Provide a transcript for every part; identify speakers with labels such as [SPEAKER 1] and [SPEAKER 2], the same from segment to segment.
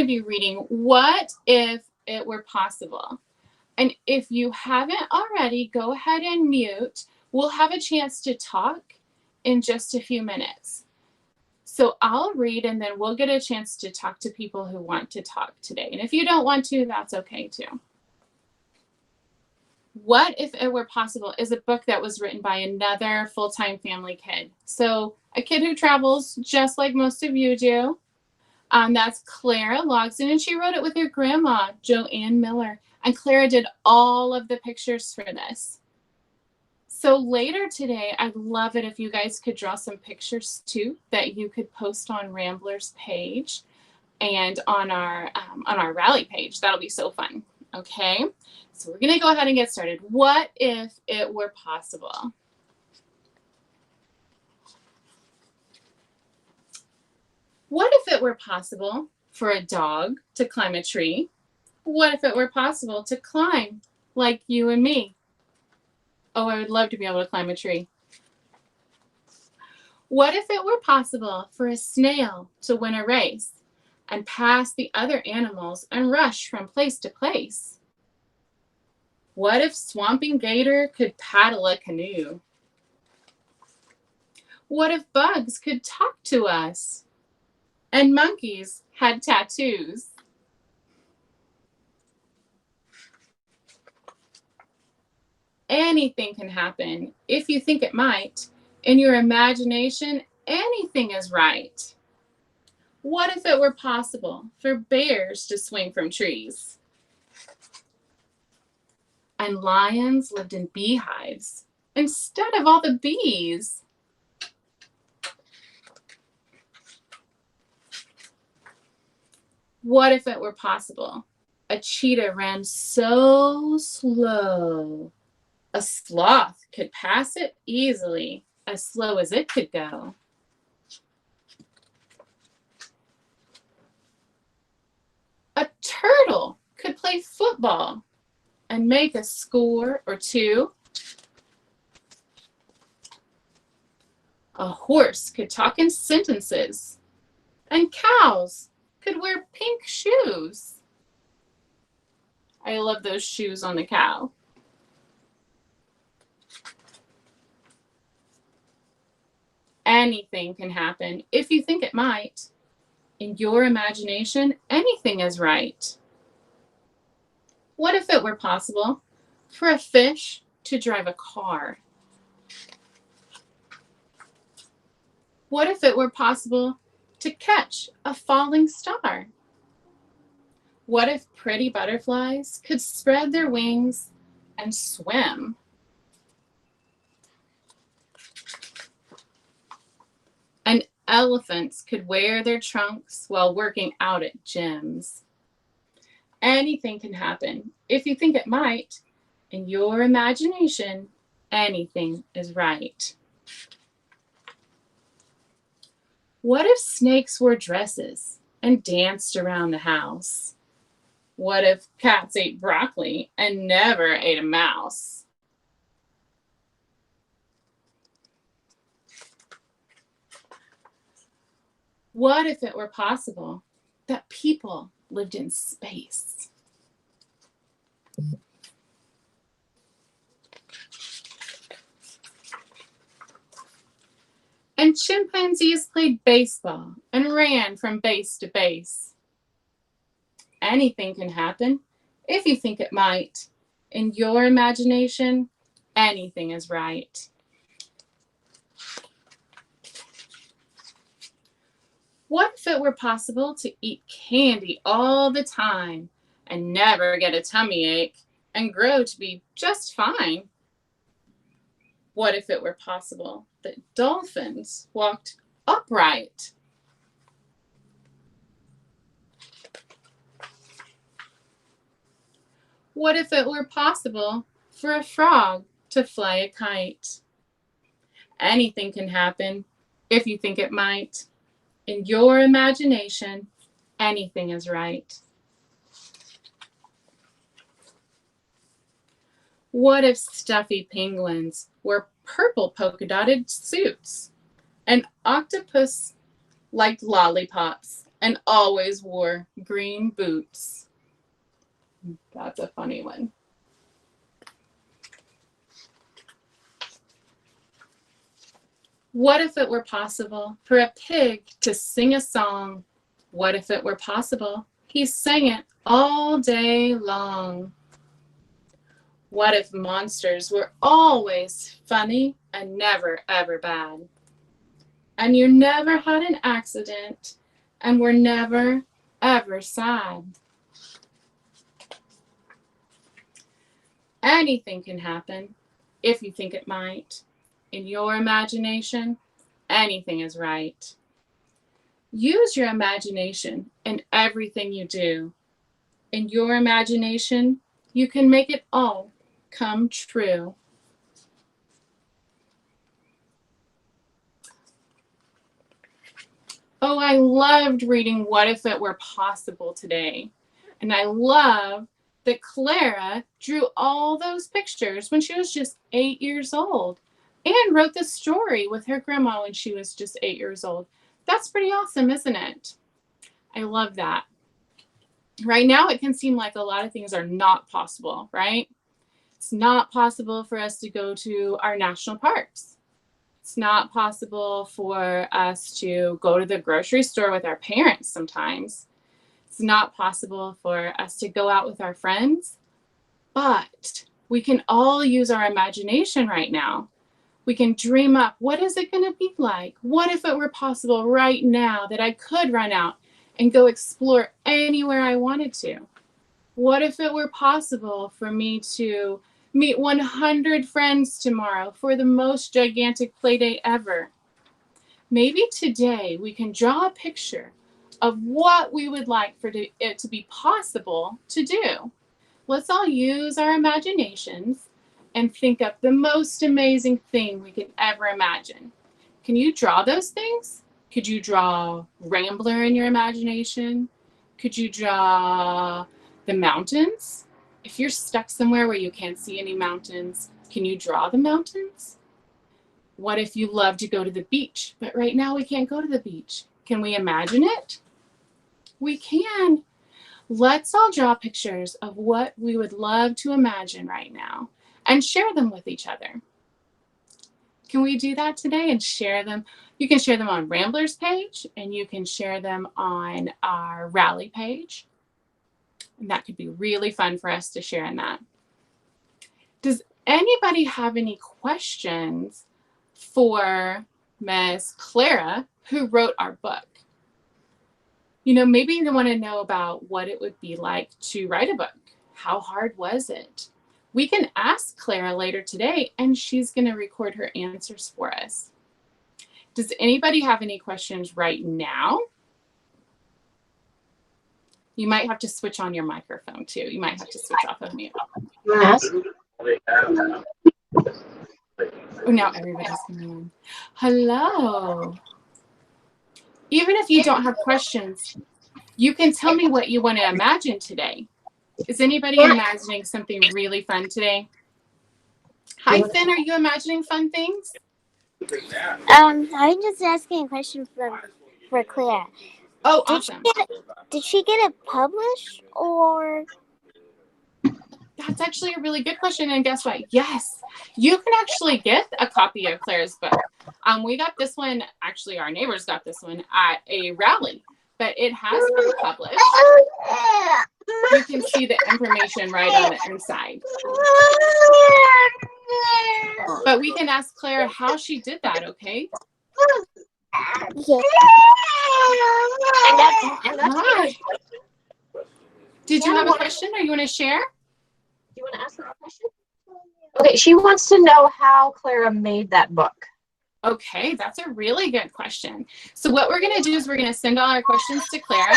[SPEAKER 1] to be reading What If It Were Possible. And if you haven't already, go ahead and mute. We'll have a chance to talk in just a few minutes. So I'll read and then we'll get a chance to talk to people who want to talk today. And if you don't want to, that's okay too. What If It Were Possible is a book that was written by another full-time family kid. So a kid who travels just like most of you do. That's Clara Logsdon, and she wrote it with her grandma, Joanne Miller. And Clara did all of the pictures for this. So later today, I'd love it if you guys could draw some pictures too that you could post on Rambler's page and on our rally page. That'll be so fun. Okay, so we're gonna go ahead and get started. What if it were possible? What if it were possible for a dog to climb a tree? What if it were possible to climb like you and me? Oh, I would love to be able to climb a tree. What if it were possible for a snail to win a race and pass the other animals and rush from place to place? What if Swamping Gator could paddle a canoe? What if bugs could talk to us and monkeys had tattoos? Anything can happen if you think it might. In your imagination, anything is right. What if it were possible for bears to swing from trees? And lions lived in beehives instead of all the bees? What if it were possible? A cheetah ran so slow, a sloth could pass it easily, as slow as it could go. A turtle could play football and make a score or two. A horse could talk in sentences, and cows could wear pink shoes. I love those shoes on the cow. Anything can happen if you think it might. In your imagination, anything is right. What if it were possible for a fish to drive a car? What if it were possible to catch a falling star? What if pretty butterflies could spread their wings and swim? And elephants could wear their trunks while working out at gyms. Anything can happen if you think it might. In your imagination, anything is right. What if snakes wore dresses and danced around the house? What if cats ate broccoli and never ate a mouse? What if it were possible that people lived in space? And chimpanzees played baseball and ran from base to base. Anything can happen if you think it might. In your imagination, anything is right. What if it were possible to eat candy all the time and never get a tummy ache and grow to be just fine? What if it were possible that dolphins walked upright? What if it were possible for a frog to fly a kite? Anything can happen if you think it might. In your imagination, anything is right. What if stuffy penguins wore purple polka-dotted suits? And octopus liked lollipops and always wore green boots. That's a funny one. What if it were possible for a pig to sing a song? What if it were possible he sang it all day long? What if monsters were always funny and never ever bad? And you never had an accident and were never ever sad? Anything can happen if you think it might. In your imagination, anything is right. Use your imagination in everything you do. In your imagination, you can make it all come true. Oh, I loved reading What If It Were Possible today. And I love that Clara drew all those pictures when she was just 8 years old and wrote the story with her grandma when she was just 8 years old. That's pretty awesome, isn't it? I love that. Right now, it can seem like a lot of things are not possible, right? It's not possible for us to go to our national parks. It's not possible for us to go to the grocery store with our parents sometimes. It's not possible for us to go out with our friends, but we can all use our imagination right now. We can dream up, what is it going to be like? What if it were possible right now that I could run out and go explore anywhere I wanted to? What if it were possible for me to meet 100 friends tomorrow for the most gigantic play date ever? Maybe today we can draw a picture of what we would like for it to be possible to do. Let's all use our imaginations and think up the most amazing thing we could ever imagine. Can you draw those things? Could you draw Rambler in your imagination? Could you draw the mountains? If you're stuck somewhere where you can't see any mountains, can you draw the mountains? What if you love to go to the beach, but right now we can't go to the beach? Can we imagine it? We can. Let's all draw pictures of what we would love to imagine right now and share them with each other. Can we do that today and share them? You can share them on Rambler's page, and you can share them on our Rally page. And that could be really fun for us to share in that. Does anybody have any questions for Ms. Clara, who wrote our book? You know, maybe you want to know about what it would be like to write a book. How hard was it? We can ask Clara later today, and she's going to record her answers for us. Does anybody have any questions right now? You might have to switch on your microphone too. You might have to switch off of mute.
[SPEAKER 2] Yes.
[SPEAKER 1] Oh, now everybody's coming on. Hello. Even if you don't have questions, you can tell me what you want to imagine today. Is anybody imagining something really fun today? Hi, Finn. Are you imagining fun things?
[SPEAKER 2] I'm just asking a question for Claire.
[SPEAKER 1] Oh, awesome.
[SPEAKER 2] Did she get it published or?
[SPEAKER 1] That's actually a really good question. And guess what? Yes, you can actually get a copy of Claire's book. We got this one, actually our neighbors got this one at a rally, but it has been published. You can see the information right on the inside. But we can ask Claire how she did that, okay?
[SPEAKER 2] Yeah.
[SPEAKER 1] Hi. Did you have a question or you want to share?
[SPEAKER 3] Do you want to ask her a question? Okay, she wants to know how Clara made that book.
[SPEAKER 1] Okay, that's a really good question. So what we're going to do is we're going to send all our questions to Clara.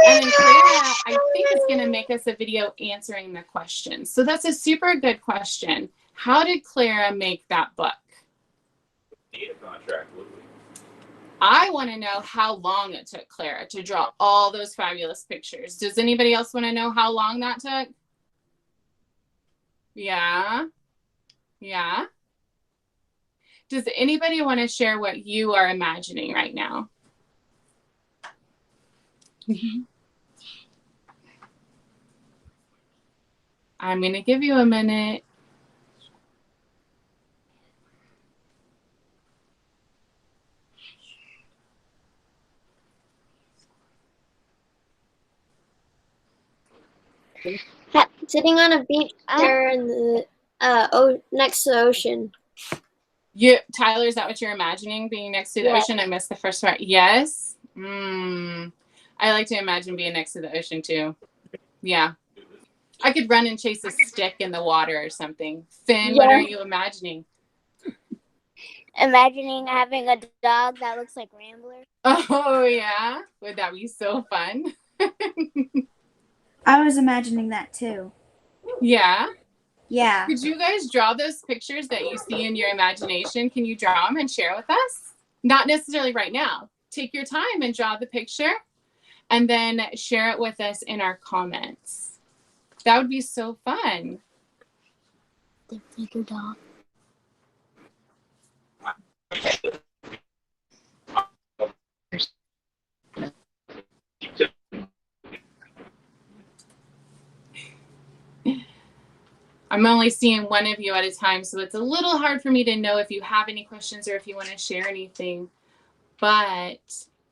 [SPEAKER 1] And then Clara, I think, is going to make us a video answering the questions. So that's a super good question. How did Clara make that book?
[SPEAKER 4] Need a contract, would we?
[SPEAKER 1] I want to know how long it took Clara to draw all those fabulous pictures. Does anybody else want to know how long that took? Yeah. Yeah. Does anybody want to share what you are imagining right now? I'm going to give you a minute.
[SPEAKER 2] Sitting on a beach chair in the next to the ocean.
[SPEAKER 1] Tyler, is that what you're imagining, being next to the
[SPEAKER 2] Yeah.
[SPEAKER 1] ocean? I missed the first part. Yes. I like to imagine being next to the ocean too. Yeah. I could run and chase a stick in the water or something. Finn, what are you imagining?
[SPEAKER 2] Imagining having a dog that looks like Rambler.
[SPEAKER 1] Oh, yeah? Would that be so fun?
[SPEAKER 5] I was imagining that too.
[SPEAKER 1] Yeah?
[SPEAKER 5] Yeah.
[SPEAKER 1] Could you guys draw those pictures that you see in your imagination? Can you draw them and share with us? Not necessarily right now. Take your time and draw the picture and then share it with us in our comments. That would be so fun.
[SPEAKER 2] Like your dog.
[SPEAKER 1] I'm only seeing one of you at a time, so it's a little hard for me to know if you have any questions or if you want to share anything. But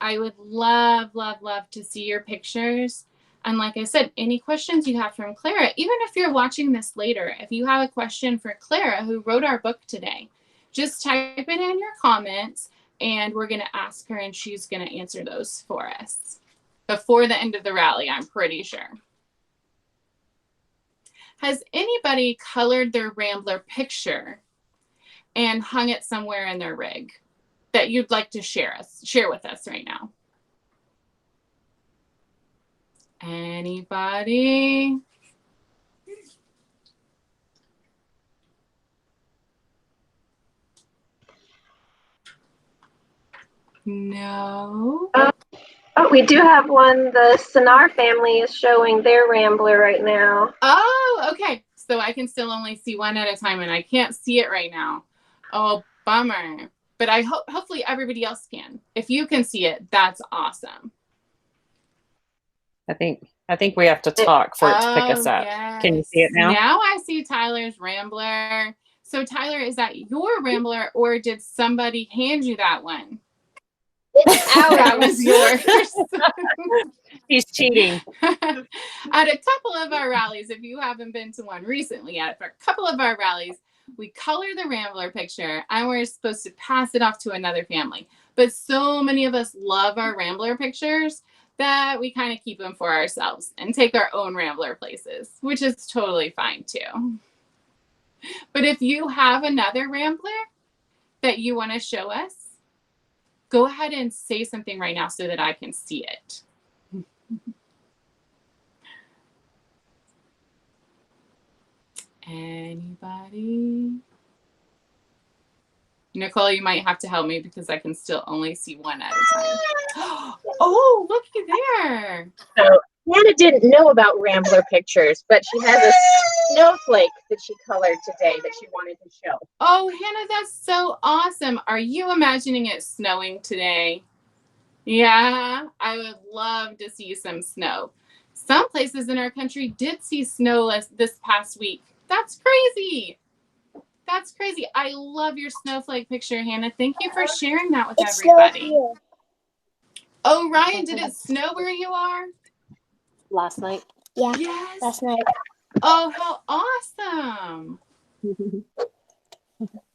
[SPEAKER 1] I would love, love, love to see your pictures. And like I said, any questions you have from Clara, even if you're watching this later, if you have a question for Clara, who wrote our book today, just type it in your comments and we're going to ask her and she's going to answer those for us before the end of the rally, I'm pretty sure. Has anybody colored their Rambler picture and hung it somewhere in their rig that you'd like to share with us right now? Anybody? No.
[SPEAKER 3] Oh, we do have one. The Sonar family is showing their Rambler right now.
[SPEAKER 1] Oh, okay. So I can still only see one at a time and I can't see it right now. Oh, bummer. But I hopefully everybody else can. If you can see it, that's awesome.
[SPEAKER 6] I think we have to talk for it to pick us up.
[SPEAKER 1] Yes.
[SPEAKER 6] Can you see it now?
[SPEAKER 1] Now I see Tyler's Rambler. So Tyler, is that your Rambler or did somebody hand you that one?
[SPEAKER 2] It's ours.
[SPEAKER 1] That was yours.
[SPEAKER 6] He's cheating.
[SPEAKER 1] At a couple of our rallies, if you haven't been to one recently yet, for a couple of our rallies, we color the Rambler picture and we're supposed to pass it off to another family. But so many of us love our Rambler pictures that we kind of keep them for ourselves and take our own Rambler places, which is totally fine too. But if you have another Rambler that you want to show us, go ahead and say something right now so that I can see it. Anybody? Nicole, you might have to help me because I can still only see one at a time. Oh, looky there.
[SPEAKER 3] So Hannah didn't know about Rambler pictures, but she has a snowflake that she colored today that she wanted to show.
[SPEAKER 1] Oh, Hannah, that's so awesome. Are you imagining it snowing today? Yeah, I would love to see some snow. Some places in our country did see snow this past week. That's crazy. That's crazy. I love your snowflake picture, Hannah. Thank you for sharing that with everybody. Oh, Ryan, did it snow where you are?
[SPEAKER 6] Last night.
[SPEAKER 2] Yeah,
[SPEAKER 1] Yes.
[SPEAKER 2] last night.
[SPEAKER 1] Oh, how awesome.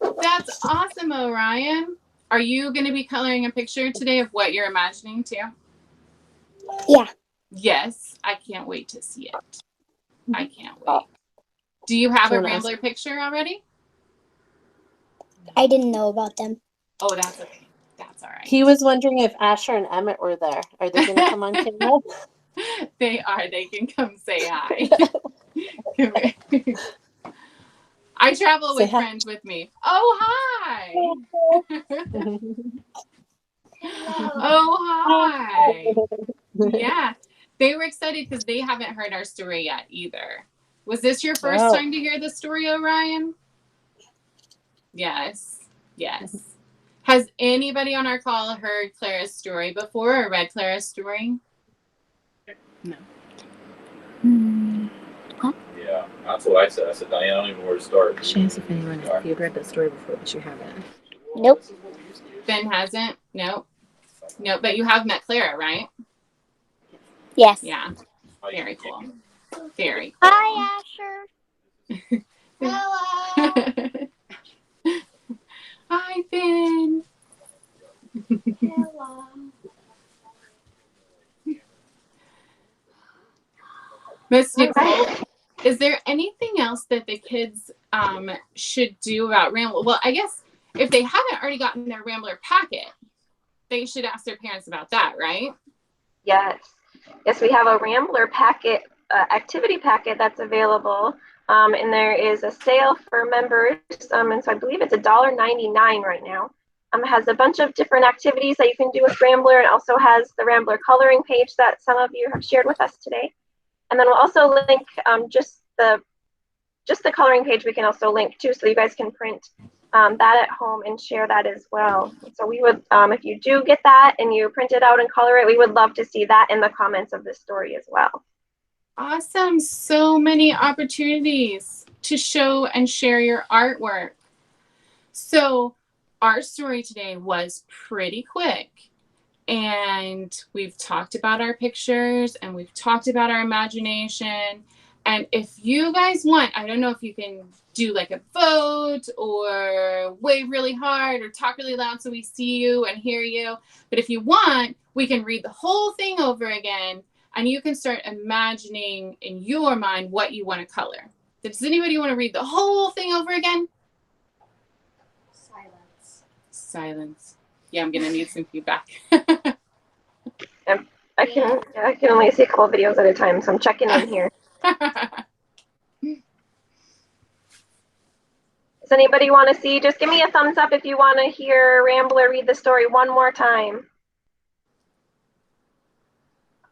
[SPEAKER 1] That's awesome, Orion. Are you going to be coloring a picture today of what you're imagining too?
[SPEAKER 2] Yeah.
[SPEAKER 1] Yes, I can't wait to see it. I can't wait. Do you have a Rambler picture already?
[SPEAKER 2] I didn't know about them.
[SPEAKER 1] Oh, that's okay. That's all right.
[SPEAKER 7] He was wondering if Asher and Emmett were there. Are they going to come on camera?
[SPEAKER 1] They are. They can come say hi. I travel with friends with me. Oh, hi. Oh, hi. Yeah. They were excited because they haven't heard our story yet either. Was this your first time to hear the story, Orion? Yes. Yes. Has anybody on our call heard Clara's story before or read Clara's story?
[SPEAKER 4] Yeah, that's what I said. I said, Diane, I don't even know where to start.
[SPEAKER 6] She asked if anyone, if you'd read the story before, but you haven't.
[SPEAKER 2] Nope.
[SPEAKER 1] Ben hasn't? Nope. Nope, but you have met Clara, right?
[SPEAKER 2] Yes.
[SPEAKER 1] Yeah. Very cool. Very cool.
[SPEAKER 2] Hi, Asher.
[SPEAKER 1] Hello. Hi, Ben.
[SPEAKER 2] Hello.
[SPEAKER 1] Miss Nicole, is there anything else that the kids should do about Rambler? Well, I guess if they haven't already gotten their Rambler packet, they should ask their parents about that, right?
[SPEAKER 8] Yes. Yes, we have a Rambler packet, activity packet that's available. And there is a sale for members. And so I believe it's $1.99 right now. It has a bunch of different activities that you can do with Rambler. It also has the Rambler coloring page that some of you have shared with us today. And then we'll also link just the coloring page we can also link to, so you guys can print that at home and share that as well. So we would, if you do get that and you print it out and color it, we would love to see that in the comments of this story as well.
[SPEAKER 1] Awesome. So many opportunities to show and share your artwork. So our story today was pretty quick. And we've talked about our pictures and we've talked about our imagination. And if you guys want, I don't know if you can do like a vote or wave really hard or talk really loud so we see you and hear you. But if you want, we can read the whole thing over again and you can start imagining in your mind what you want to color. Does anybody want to read the whole thing over again? Silence. Yeah, I'm going to need some feedback.
[SPEAKER 8] I can only see a couple of videos at a time, so I'm checking in here. Does anybody want to see? Just give me a thumbs up if you want to hear Rambler read the story one more time.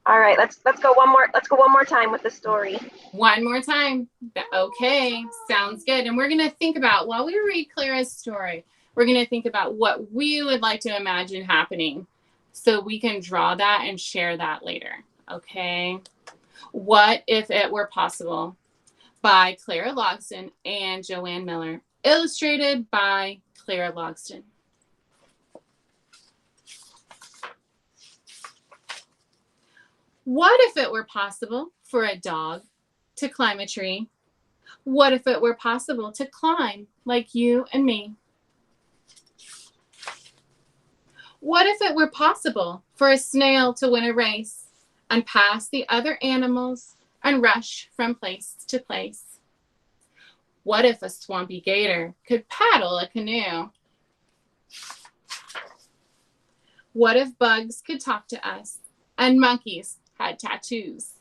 [SPEAKER 8] All right, let's go one more time with the story.
[SPEAKER 1] One more time. Okay, sounds good. And we're going to think about, while we read Clara's story, we're going to think about what we would like to imagine happening so we can draw that and share that later. Okay. What If It Were Possible by Clara Logston and Joanne Miller. Illustrated by Clara Logston. What if it were possible for a dog to climb a tree? What if it were possible to climb like you and me? What if it were possible for a snail to win a race and pass the other animals and rush from place to place? What if a swampy gator could paddle a canoe? What if bugs could talk to us and monkeys had tattoos?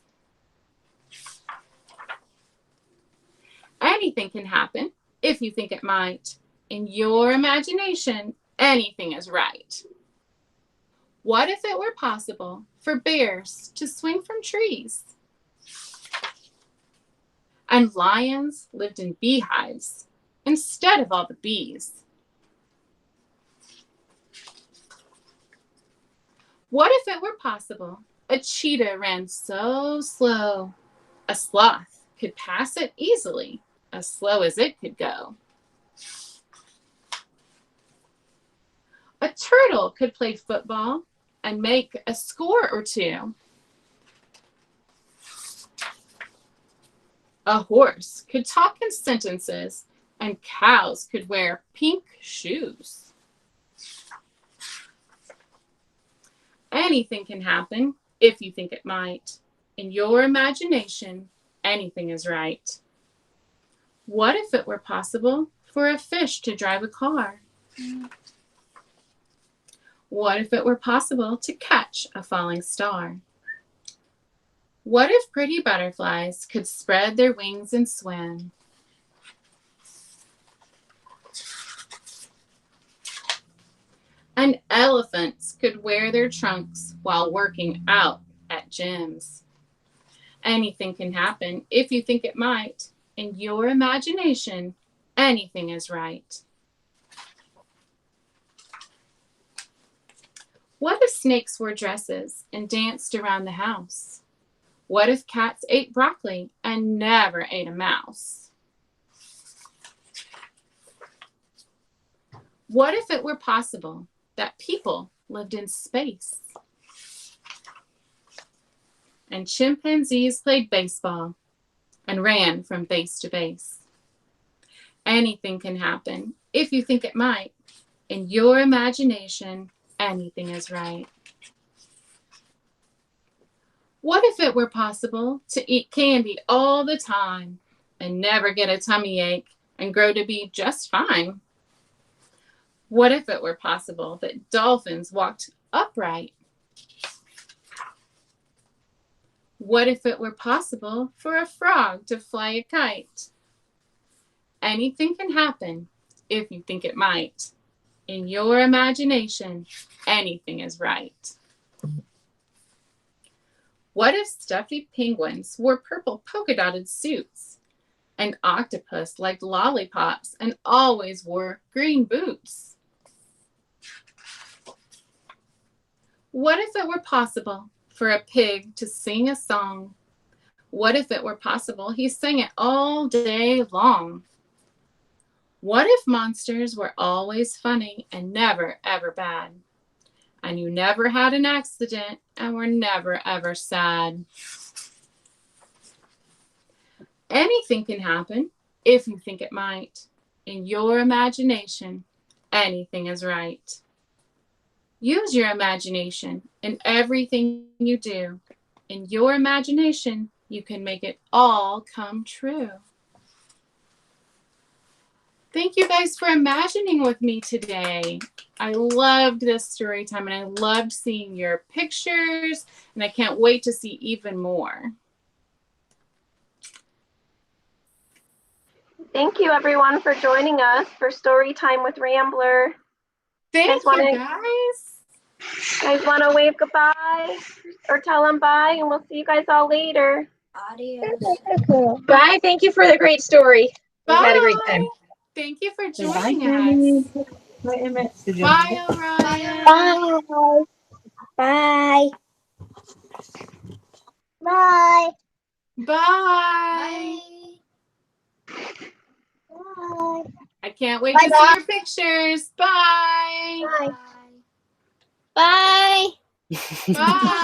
[SPEAKER 1] Anything can happen if you think it might. In your imagination, anything is right. What if it were possible for bears to swing from trees? And lions lived in beehives instead of all the bees? What if it were possible a cheetah ran so slow a sloth could pass it easily, as slow as it could go? A turtle could play football and make a score or two. A horse could talk in sentences, and cows could wear pink shoes. Anything can happen if you think it might. In your imagination, anything is right. What if it were possible for a fish to drive a car? What if it were possible to catch a falling star? What if pretty butterflies could spread their wings and swim? And elephants could wear their trunks while working out at gyms. Anything can happen if you think it might. In your imagination, anything is right. What if snakes wore dresses and danced around the house? What if cats ate broccoli and never ate a mouse? What if it were possible that people lived in space? And chimpanzees played baseball and ran from base to base. Anything can happen if you think it might. In your imagination, anything is right. What if it were possible to eat candy all the time and never get a tummy ache and grow to be just fine? What if it were possible that dolphins walked upright? What if it were possible for a frog to fly a kite? Anything can happen if you think it might. In your imagination, anything is right. What if stuffy penguins wore purple polka-dotted suits? And octopus liked lollipops and always wore green boots? What if it were possible for a pig to sing a song? What if it were possible he sang it all day long? What if monsters were always funny and never ever bad? And you never had an accident and were never ever sad? Anything can happen if you think it might. In your imagination, anything is right. Use your imagination in everything you do. In your imagination, you can make it all come true. Thank you guys for imagining with me today. I loved this story time and I loved seeing your pictures and I can't wait to see even more.
[SPEAKER 8] Thank you, everyone, for joining us for Storytime with Rambler.
[SPEAKER 1] Thank
[SPEAKER 8] Guys
[SPEAKER 1] you, guys.
[SPEAKER 8] Guys want to wave goodbye or tell them bye, and we'll see you guys all later.
[SPEAKER 2] Adios.
[SPEAKER 3] Bye. Thank you for the great story. We had a great time.
[SPEAKER 1] Thank you for
[SPEAKER 6] Bye,
[SPEAKER 1] joining
[SPEAKER 6] Tammy.
[SPEAKER 1] us.
[SPEAKER 6] Bye, Emmett. Did you-
[SPEAKER 1] Bye, Orion.
[SPEAKER 2] Bye. Bye. Bye.
[SPEAKER 1] Bye.
[SPEAKER 2] Bye.
[SPEAKER 1] I can't wait
[SPEAKER 2] Bye,
[SPEAKER 1] to
[SPEAKER 2] bye.
[SPEAKER 1] see your pictures. Bye.
[SPEAKER 2] Bye. Bye.
[SPEAKER 1] Bye.